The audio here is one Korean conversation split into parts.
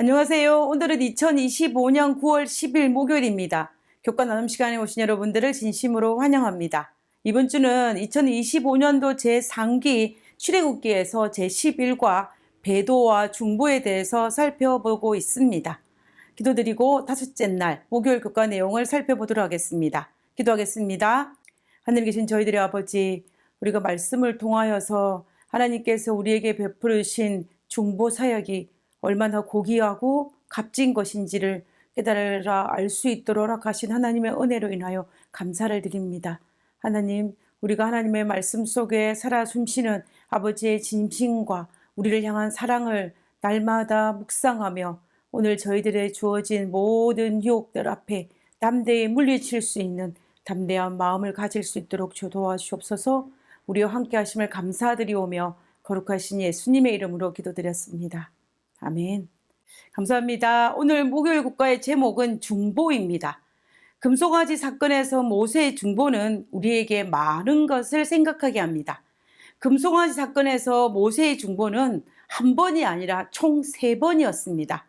안녕하세요. 오늘은 2025년 9월 10일 목요일입니다. 교과 나눔 시간에 오신 여러분들을 진심으로 환영합니다. 이번 주는 2025년도 제3기 출애굽기에서 제11과 배도와 중보에 대해서 살펴보고 있습니다. 기도드리고 다섯째 날 목요일 교과 내용을 살펴보도록 하겠습니다. 기도하겠습니다. 하늘에 계신 저희들의 아버지, 우리가 말씀을 통하여서 하나님께서 우리에게 베푸르신 중보 사역이 얼마나 고귀하고 값진 것인지를 깨달아 알 수 있도록 허락하신 하나님의 은혜로 인하여 감사를 드립니다. 하나님, 우리가 하나님의 말씀 속에 살아 숨쉬는 아버지의 진심과 우리를 향한 사랑을 날마다 묵상하며 오늘 저희들의 주어진 모든 유혹들 앞에 담대히 물리칠 수 있는 담대한 마음을 가질 수 있도록 주 도와주옵소서. 우리와 함께 하심을 감사드리오며 거룩하신 예수님의 이름으로 기도드렸습니다. 아멘. 감사합니다. 오늘 목요일 국가의 제목은 중보입니다. 금송아지 사건에서 모세의 중보는 우리에게 많은 것을 생각하게 합니다. 금송아지 사건에서 모세의 중보는 한 번이 아니라 총 3번이었습니다.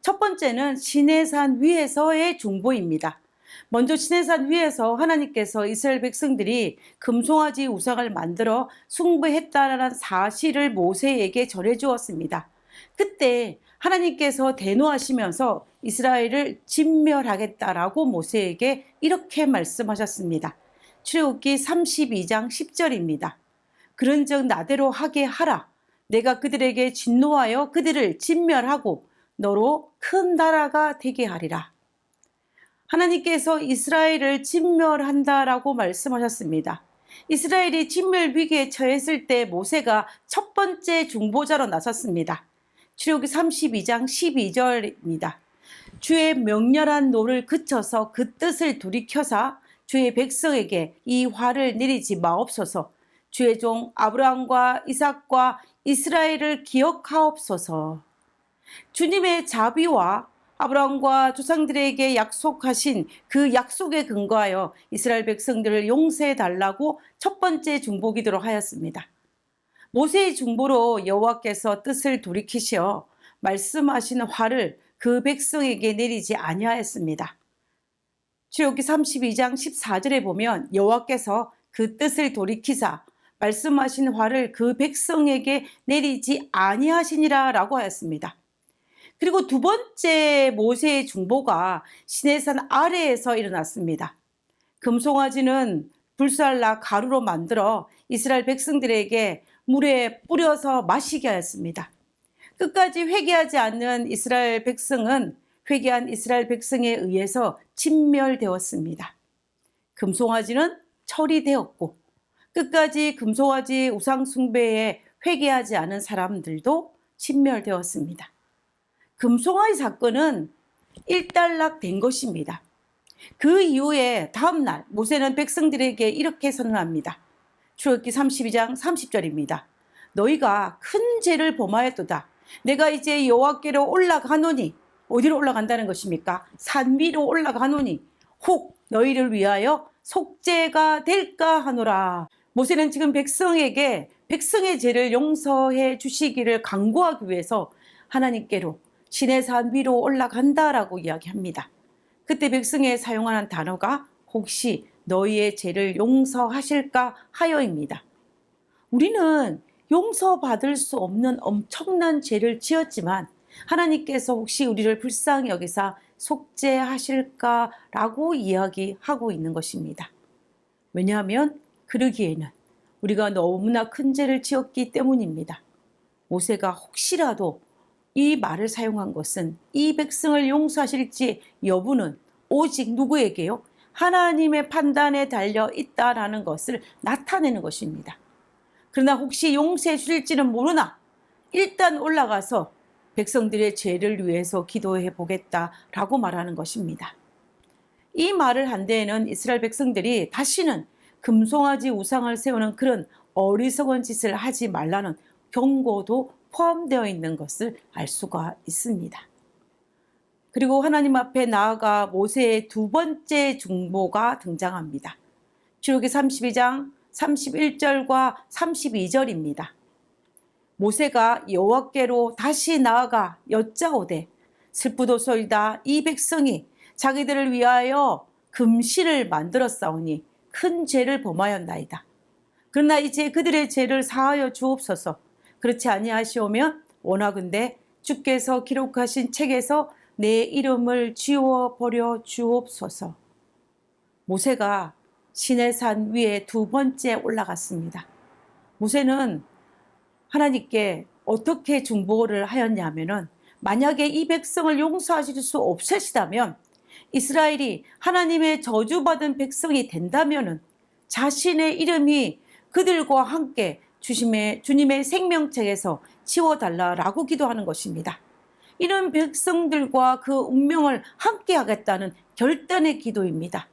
첫 번째는 시내산 위에서의 중보입니다. 먼저 시내산 위에서 하나님께서 이스라엘 백성들이 금송아지 우상을 만들어 숭배했다라는 사실을 모세에게 전해주었습니다. 그때 하나님께서 대노하시면서 이스라엘을 진멸하겠다라고 모세에게 이렇게 말씀하셨습니다. 출애굽기 32장 10절입니다. 그런즉 나대로 하게 하라. 내가 그들에게 진노하여 그들을 진멸하고 너로 큰 나라가 되게 하리라. 하나님께서 이스라엘을 진멸한다라고 말씀하셨습니다. 이스라엘이 진멸 위기에 처했을 때 모세가 첫 번째 중보자로 나섰습니다. 출애굽기 32장 12절입니다. 주의 명렬한 노를 그쳐서 그 뜻을 돌이켜사 주의 백성에게 이 화를 내리지 마옵소서. 주의 종 아브라함과 이삭과 이스라엘을 기억하옵소서. 주님의 자비와 아브라함과 조상들에게 약속하신 그 약속에 근거하여 이스라엘 백성들을 용서해 달라고 첫 번째 중보기도로 하였습니다. 모세의 중보로 여호와께서 뜻을 돌이키시어 말씀하신 화를 그 백성에게 내리지 아니하였습니다. 출애굽기 32장 14절에 보면 여호와께서 그 뜻을 돌이키사 말씀하신 화를 그 백성에게 내리지 아니하시니라 라고 하였습니다. 그리고 두 번째 모세의 중보가 시내산 아래에서 일어났습니다. 금송아지는 불살라 가루로 만들어 이스라엘 백성들에게 물에 뿌려서 마시게 하였습니다. 끝까지 회개하지 않는 이스라엘 백성은 회개한 이스라엘 백성에 의해서 진멸되었습니다. 금송아지는 처리되었고 끝까지 금송아지 우상 숭배에 회개하지 않은 사람들도 진멸되었습니다. 금송아지 사건은 일단락된 것입니다. 그 이후에 다음날 모세는 백성들에게 이렇게 선언합니다. 출애굽기 32장 30절입니다. 너희가 큰 죄를 범하였도다. 내가 이제 여호와께로 올라가노니, 어디로 올라간다는 것입니까? 산 위로 올라가노니 혹 너희를 위하여 속죄가 될까 하노라. 모세는 지금 백성에게 백성의 죄를 용서해 주시기를 간구하기 위해서 하나님께로 시내산 위로 올라간다라고 이야기합니다. 그때 백성에 사용하는 단어가 혹시 너희의 죄를 용서하실까 하여입니다. 우리는 용서받을 수 없는 엄청난 죄를 지었지만 하나님께서 혹시 우리를 불쌍히 여기사 속죄하실까라고 이야기하고 있는 것입니다. 왜냐하면 그러기에는 우리가 너무나 큰 죄를 지었기 때문입니다. 모세가 혹시라도 이 말을 사용한 것은 이 백성을 용서하실지 여부는 오직 누구에게요? 하나님의 판단에 달려 있다라는 것을 나타내는 것입니다. 그러나 혹시 용서해 주실지는 모르나 일단 올라가서 백성들의 죄를 위해서 기도해 보겠다라고 말하는 것입니다. 이 말을 한 데에는 이스라엘 백성들이 다시는 금송아지 우상을 세우는 그런 어리석은 짓을 하지 말라는 경고도 포함되어 있는 것을 알 수가 있습니다. 그리고 하나님 앞에 나아가 모세의 두 번째 중보가 등장합니다. 출애굽기 32장 31절과 32절입니다. 모세가 여호와께로 다시 나아가 여짜오되 슬프도소이다. 이 백성이 자기들을 위하여 금신을 만들었사오니 큰 죄를 범하였나이다. 그러나 이제 그들의 죄를 사하여 주옵소서. 그렇지 아니하시오면 원하건대 주께서 기록하신 책에서 내 이름을 지워버려 주옵소서. 모세가 시내산 위에 두 번째 올라갔습니다. 모세는 하나님께 어떻게 중보를 하였냐면은, 만약에 이 백성을 용서하실 수 없으시다면, 이스라엘이 하나님의 저주받은 백성이 된다면은 자신의 이름이 그들과 함께 주님의 생명책에서 지워달라라고 기도하는 것입니다. 이런 백성들과 그 운명을 함께 하겠다는 결단의 기도입니다.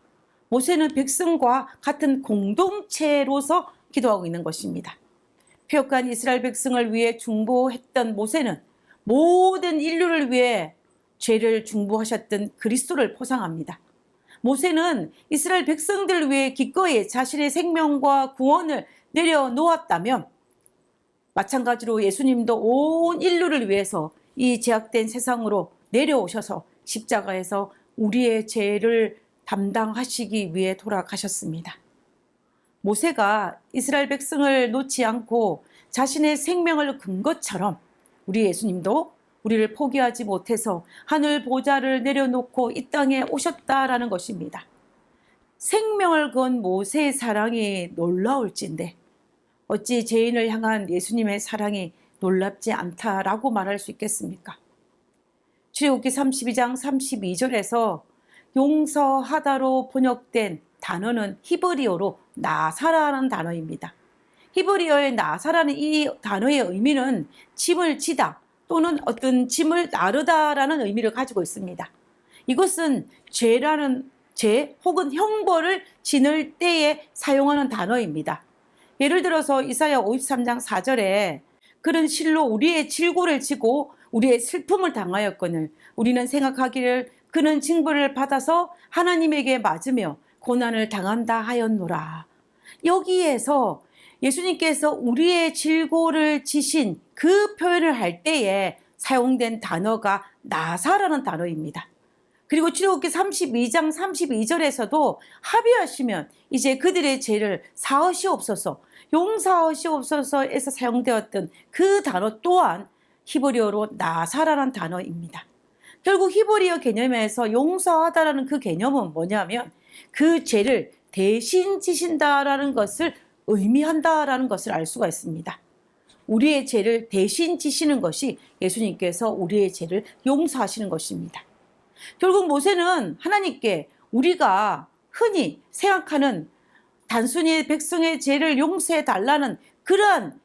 모세는 백성과 같은 공동체로서 기도하고 있는 것입니다. 패역한 이스라엘 백성을 위해 중보했던 모세는 모든 인류를 위해 죄를 중보하셨던 그리스도를 포상합니다. 모세는 이스라엘 백성들을 위해 기꺼이 자신의 생명과 구원을 내려놓았다면, 마찬가지로 예수님도 온 인류를 위해서 이 제약된 세상으로 내려오셔서 십자가에서 우리의 죄를 담당하시기 위해 돌아가셨습니다. 모세가 이스라엘 백성을 놓지 않고 자신의 생명을 건 것처럼 우리 예수님도 우리를 포기하지 못해서 하늘 보좌를 내려놓고 이 땅에 오셨다라는 것입니다. 생명을 건 모세의 사랑이 놀라울진데 어찌 죄인을 향한 예수님의 사랑이 놀랍지 않다라고 말할 수 있겠습니까? 출애굽기 32장 32절에서 용서하다로 번역된 단어는 히브리어로 나사라는 단어입니다. 히브리어의 나사라는 이 단어의 의미는 짐을 지다 또는 어떤 짐을 나르다라는 의미를 가지고 있습니다. 이것은 죄 혹은 형벌을 지낼 때에 사용하는 단어입니다. 예를 들어서 이사야 53장 4절에 그는 실로 우리의 질고를 지고 우리의 슬픔을 당하였거늘 우리는 생각하기를 그는 징벌을 받아서 하나님에게 맞으며 고난을 당한다 하였노라. 여기에서 예수님께서 우리의 질고를 지신 그 표현을 할 때에 사용된 단어가 나사라는 단어입니다. 그리고 출애굽기 32장 32절에서도 합의하시면 이제 그들의 죄를 사하시옵소서, 용서하시옵소서에서 사용되었던 그 단어 또한 히브리어로 나사라는 단어입니다. 결국 히브리어 개념에서 용서하다라는 그 개념은 뭐냐면 그 죄를 대신 지신다라는 것을 의미한다라는 것을 알 수가 있습니다. 우리의 죄를 대신 지시는 것이 예수님께서 우리의 죄를 용서하시는 것입니다. 결국 모세는 하나님께 우리가 흔히 생각하는 단순히 백성의 죄를 용서해 달라는 그러한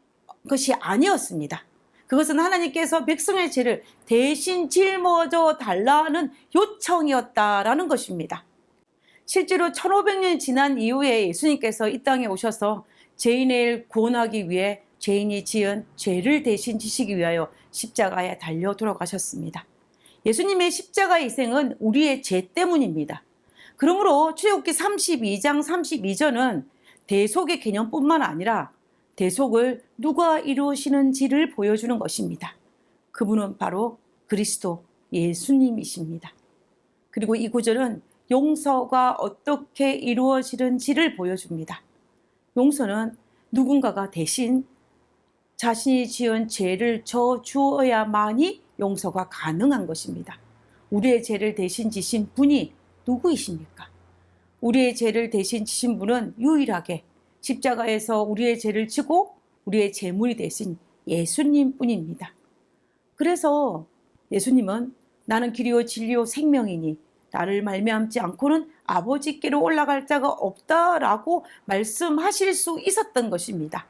것이 아니었습니다. 그것은 하나님께서 백성의 죄를 대신 짊어져 달라는 요청이었다라는 것입니다. 실제로 1500년이 지난 이후에 예수님께서 이 땅에 오셔서 죄인을 구원하기 위해 죄인이 지은 죄를 대신 지시기 위하여 십자가에 달려 돌아가셨습니다. 예수님의 십자가의 희생은 우리의 죄 때문입니다. 그러므로 출애굽기 32장 32절은 대속의 개념뿐만 아니라 대속을 누가 이루시는지를 보여주는 것입니다. 그분은 바로 그리스도 예수님이십니다. 그리고 이 구절은 용서가 어떻게 이루어지는지를 보여줍니다. 용서는 누군가가 대신 자신이 지은 죄를 져주어야만이 용서가 가능한 것입니다. 우리의 죄를 대신 지신 분이 누구이십니까? 우리의 죄를 대신 지신 분은 유일하게 십자가에서 우리의 죄를 지고 우리의 제물이 되신 예수님 뿐입니다. 그래서 예수님은 나는 길이요 진리요 생명이니 나를 말미암지 않고는 아버지께로 올라갈 자가 없다라고 말씀하실 수 있었던 것입니다.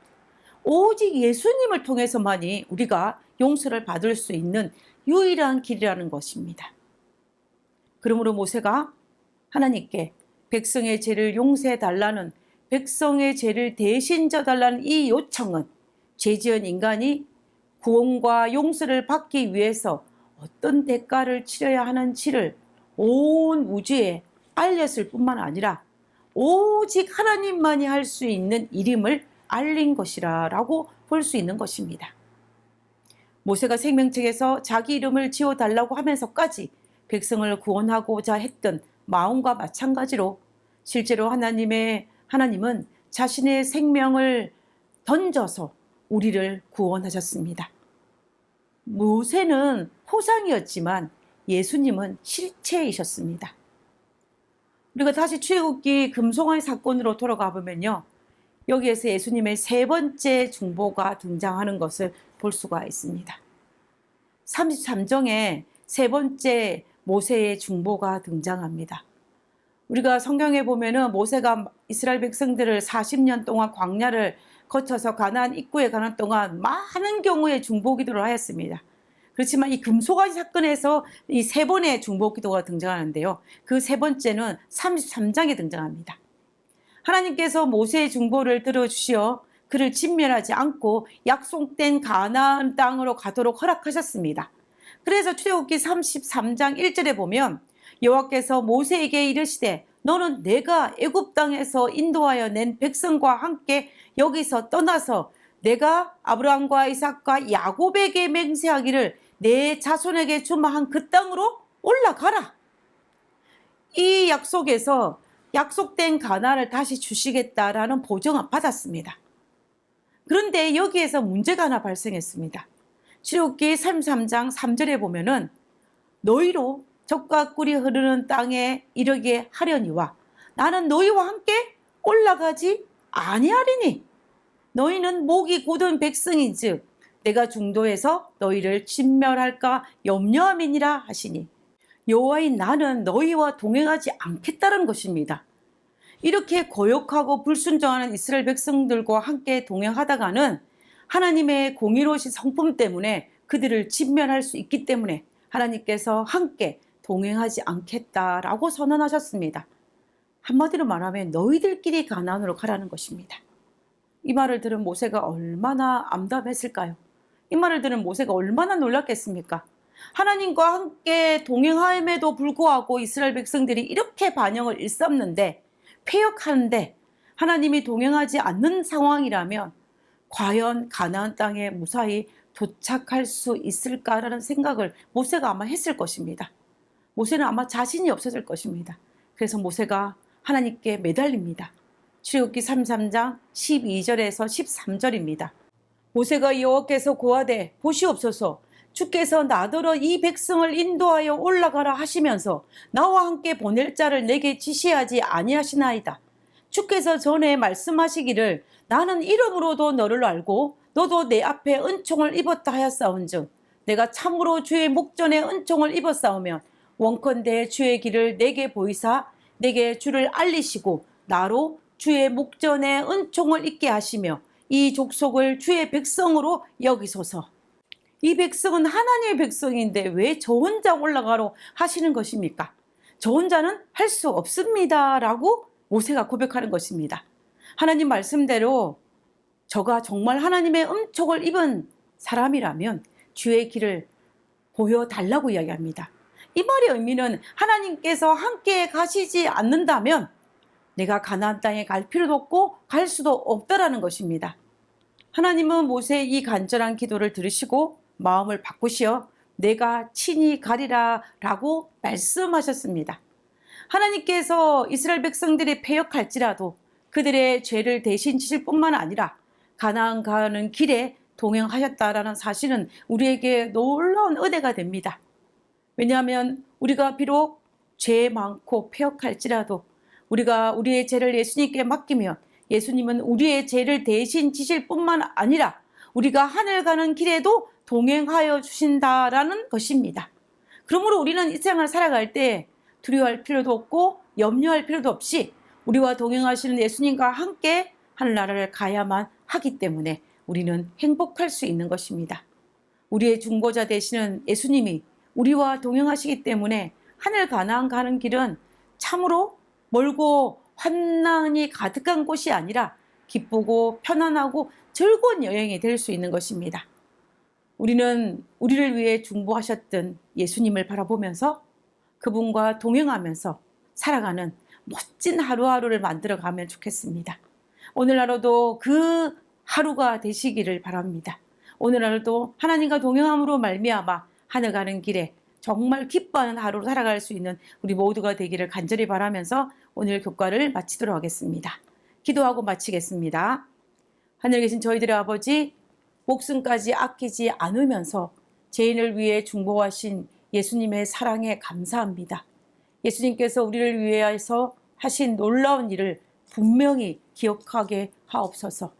오직 예수님을 통해서만이 우리가 용서를 받을 수 있는 유일한 길이라는 것입니다. 그러므로 모세가 하나님께 백성의 죄를 용서해 달라는, 백성의 죄를 대신 져달라는 이 요청은 죄지은 인간이 구원과 용서를 받기 위해서 어떤 대가를 치러야 하는지를 온 우주에 알렸을 뿐만 아니라 오직 하나님만이 할 수 있는 일임을 알린 것이라고 볼 수 있는 것입니다. 모세가 생명책에서 자기 이름을 지어달라고 하면서까지 백성을 구원하고자 했던 마음과 마찬가지로 실제로 하나님은 자신의 생명을 던져서 우리를 구원하셨습니다. 모세는 포상이었지만 예수님은 실체이셨습니다. 우리가 다시 출애굽기 금송아지 사건으로 돌아가 보면요, 여기에서 예수님의 세 번째 중보가 등장하는 것을 볼 수가 있습니다. 33장에 세 번째 모세의 중보가 등장합니다. 우리가 성경에 보면은 모세가 이스라엘 백성들을 40년 동안 광야를 거쳐서 가나안 입구에 가는 동안 많은 경우의 중보 기도를 하였습니다. 그렇지만 이 금송아지 사건에서 이 세 번의 중보 기도가 등장하는데요, 그 세 번째는 33장에 등장합니다. 하나님께서 모세의 중보를 들어주시어 그를 진멸하지 않고 약속된 가나안 땅으로 가도록 허락하셨습니다. 그래서 출애굽기 33장 1절에 보면 여호와께서 모세에게 이르시되 너는 내가 애굽 땅에서 인도하여 낸 백성과 함께 여기서 떠나서 내가 아브라함과 이삭과 야곱에게 맹세하기를 내 자손에게 주마 한 그 땅으로 올라가라. 이 약속에서 약속된 가나안을 다시 주시겠다라는 보증을 받았습니다. 그런데 여기에서 문제가 하나 발생했습니다. 출애굽기 33장 3절에 보면은 너희로 젖과 꿀이 흐르는 땅에 이르게 하려니와 나는 너희와 함께 올라가지 아니하리니 너희는 목이 곧은 백성인즉 내가 중도에서 너희를 진멸할까 염려함이니라 하시니 여호와인 나는 너희와 동행하지 않겠다는 것입니다. 이렇게 거역하고 불순종하는 이스라엘 백성들과 함께 동행하다가는 하나님의 공의로우신 성품 때문에 그들을 진멸할 수 있기 때문에 하나님께서 함께 동행하지 않겠다라고 선언하셨습니다. 한마디로 말하면 너희들끼리 가나안으로 가라는 것입니다. 이 말을 들은 모세가 얼마나 암담했을까요? 이 말을 들은 모세가 얼마나 놀랐겠습니까? 하나님과 함께 동행함에도 불구하고 이스라엘 백성들이 이렇게 반영을 일삼는데, 패역하는데 하나님이 동행하지 않는 상황이라면 과연 가나안 땅에 무사히 도착할 수 있을까라는 생각을 모세가 아마 했을 것입니다. 모세는 아마 자신이 없었을 것입니다. 그래서 모세가 하나님께 매달립니다. 출애굽기 33장 12절에서 13절입니다. 모세가 여호와께서 고하되 보시옵소서 주께서 나더러 이 백성을 인도하여 올라가라 하시면서 나와 함께 보낼 자를 내게 지시하지 아니하시나이다. 주께서 전에 말씀하시기를 나는 이름으로도 너를 알고 너도 내 앞에 은총을 입었다 하였사온즉 내가 참으로 주의 목전에 은총을 입었사오면 원컨대 주의 길을 내게 보이사 내게 주를 알리시고 나로 주의 목전에 은총을 입게 하시며 이 족속을 주의 백성으로 여기소서. 이 백성은 하나님의 백성인데 왜 저 혼자 올라가러 하시는 것입니까? 저 혼자는 할 수 없습니다 라고 모세가 고백하는 것입니다. 하나님 말씀대로 저가 정말 하나님의 은총을 입은 사람이라면 주의 길을 보여달라고 이야기합니다. 이 말의 의미는 하나님께서 함께 가시지 않는다면 내가 가나안 땅에 갈 필요도 없고 갈 수도 없다라는 것입니다. 하나님은 모세의 이 간절한 기도를 들으시고 마음을 바꾸시어 내가 친히 가리라 라고 말씀하셨습니다. 하나님께서 이스라엘 백성들이 패역할지라도 그들의 죄를 대신 지실 뿐만 아니라 가나안 가는 길에 동행하셨다라는 사실은 우리에게 놀라운 은혜가 됩니다. 왜냐하면 우리가 비록 죄 많고 패역할지라도 우리가 우리의 죄를 예수님께 맡기면 예수님은 우리의 죄를 대신 지실 뿐만 아니라 우리가 하늘 가는 길에도 동행하여 주신다라는 것입니다. 그러므로 우리는 이 세상을 살아갈 때 두려워할 필요도 없고 염려할 필요도 없이 우리와 동행하시는 예수님과 함께 하늘나라를 가야만 하기 때문에 우리는 행복할 수 있는 것입니다. 우리의 중보자 되시는 예수님이 우리와 동행하시기 때문에 하늘 가나안 가는 길은 참으로 멀고 환난이 가득한 곳이 아니라 기쁘고 편안하고 즐거운 여행이 될 수 있는 것입니다. 우리는 우리를 위해 중보하셨던 예수님을 바라보면서 그분과 동행하면서 살아가는 멋진 하루하루를 만들어가면 좋겠습니다. 오늘 하루도 그 하루가 되시기를 바랍니다. 오늘 하루도 하나님과 동행함으로 말미암아 하늘 가는 길에 정말 기뻐하는 하루로 살아갈 수 있는 우리 모두가 되기를 간절히 바라면서 오늘 교과를 마치도록 하겠습니다. 기도하고 마치겠습니다. 하늘에 계신 저희들의 아버지, 목숨까지 아끼지 않으면서 죄인을 위해 중보하신 예수님의 사랑에 감사합니다. 예수님께서 우리를 위해서 하신 놀라운 일을 분명히 기억하게 하옵소서.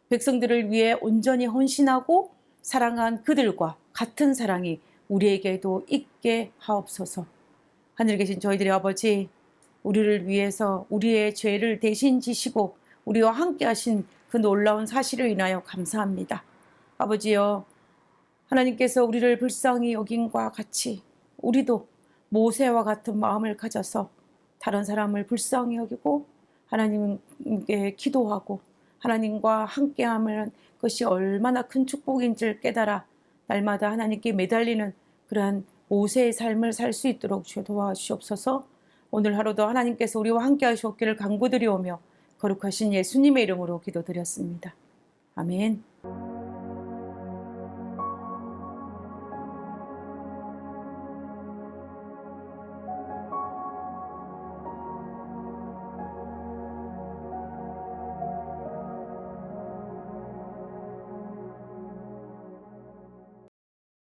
백성들을 위해 온전히 헌신하고 사랑한 그들과 같은 사랑이 우리에게도 있게 하옵소서. 하늘에 계신 저희들의 아버지, 우리를 위해서 우리의 죄를 대신 지시고 우리와 함께 하신 그 놀라운 사실을 인하여 감사합니다. 아버지여, 하나님께서 우리를 불쌍히 여김과 같이 우리도 모세와 같은 마음을 가져서 다른 사람을 불쌍히 여기고 하나님께 기도하고 하나님과 함께하면 그것이 얼마나 큰 축복인지를 깨달아 날마다 하나님께 매달리는 그러한 모세의 삶을 살 수 있도록 주여 도와주시옵소서. 오늘 하루도 하나님께서 우리와 함께 하시옵기를 간구드리오며 거룩하신 예수님의 이름으로 기도드렸습니다. 아멘.